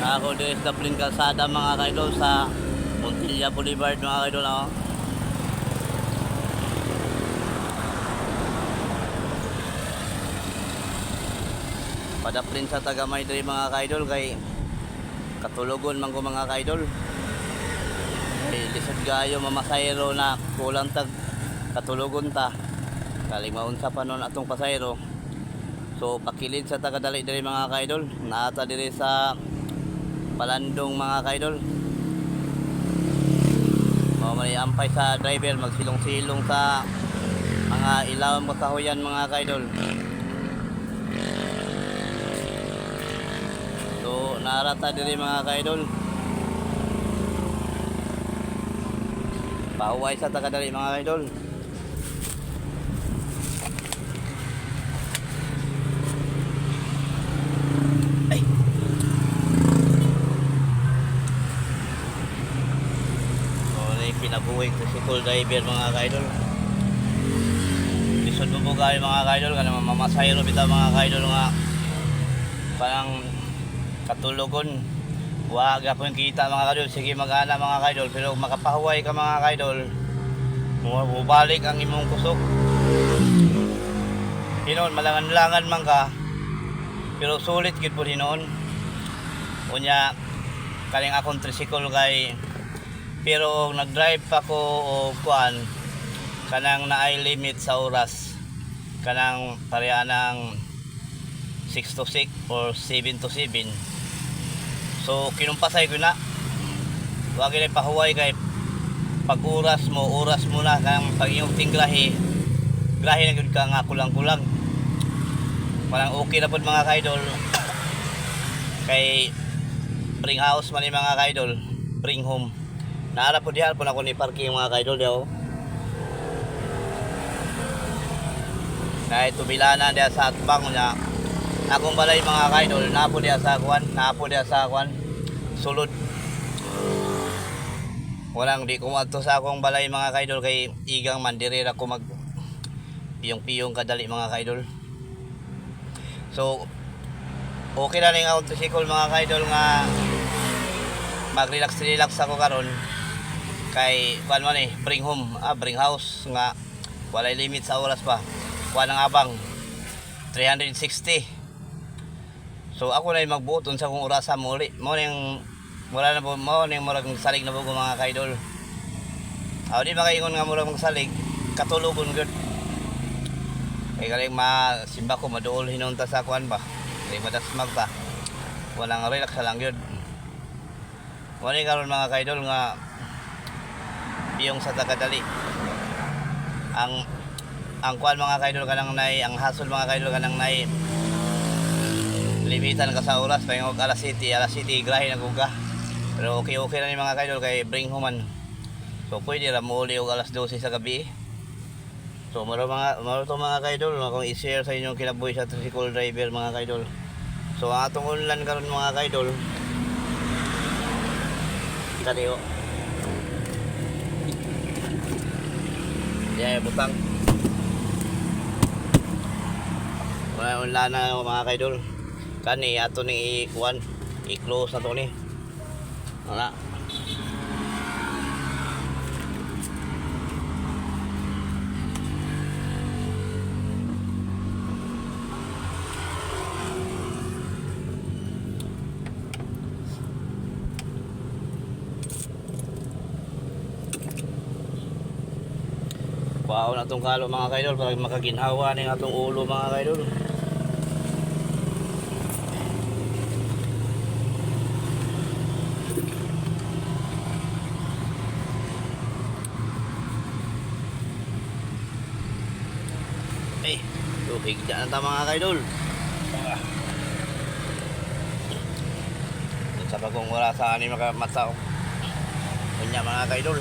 Ako din sa Plin Calzada mga kaidol sa Montilla Boulevard mga kaidol ako. Padaplin sa Tagamay diri mga kaidol kay katulogon man ko mga kaidol. Kay lisod gayo mamasayro na kulang tag katulogon ta. Kaling maunsa pa nun atong pasayro. So pakilid sa tagadali diri mga kaidol. Naata diri sa Palandong mga kaidol. May ampay sa driver magsilong-silong sa mga ilawang kahoyan mga kaidol. So narata diri mga kaidol. Pahuway sa tagadali mga kaidol. Pinabuhay ko si full driver mga kaidol. Lisod mo po kayo mga kaidol. Kanang mamasayro bitaw mga kaidol nga parang katulogon. Huwag ako yung kita mga kaidol. Sige mag-ana mga kaidol. Pero makapahuway ka mga kaidol, mubalik ang imong kusok. Hinoon malangan-langan man ka, pero sulit gid po hinoon. Unya kaling akong tricycle kay, pero nag-drive pa ko o kuan kanang naay limit sa oras, kanang pareha ng 6 to 6 or 7 to 7. So kinumpasay ko na, wag na pahuway kay pag oras mo na kang pag iyong tinglahi grahe na gud ka nga kulang-kulang. Parang okay na pod mga kaidol kay bring house man ni mga kaidol, bring home. Naara po diyan po na ko ni parking mga kaidol diyo. Kahit tubilanan diya sa atbang niya. Akong balay mga kaidol, napo diya sa kwan, sulod. Walang di ko adto sa akong balay mga kaidol kay igang mandirir ako mag piyong-piyong kadali mga kaidol. So okay na ning akong tricycle mga kaidol nga mag-relax ako karon. Kay kuan man bring home, bring house nga walay limit sa oras pa. Kuan ang abang 360. So ako na magbuton sa kung orasa muli. Mo ning wala na po mo ning murag salig na po mga kaidol. Di makaingon nga murag magsalig, katulogon gyud. Kay galing masimba ko maduol hinunta sa kuan ba. Kay madasmag ta. Walang relax lang gyud. Mo ni karon mga kaidol nga yung sa tagadali ang kuan mga kaidol kanang nay, ang hasol mga kaidol kanang nay limitan ka sa oras pa yung alas 7 grahe na guga. Pero okay na ni mga kaidol kay bring home man. So pwede ra mo uli og alas 12 sa gabi. So maro to mga kaidol akong i-share sa inyong kinabuhi sa tricycle driver mga kaidol. So ang atong ulan karon mga kaidol kadiyo butang wala na mga kaidol kani ato ni i-close na to ni wala. Paon atong kalo mga kaidol para makaginhawa ning atong ulo mga kaidol. Tubig dyan ta mga kaidol. Sa bagong oras sa ani makamatsaw. Kunya mga kaidol.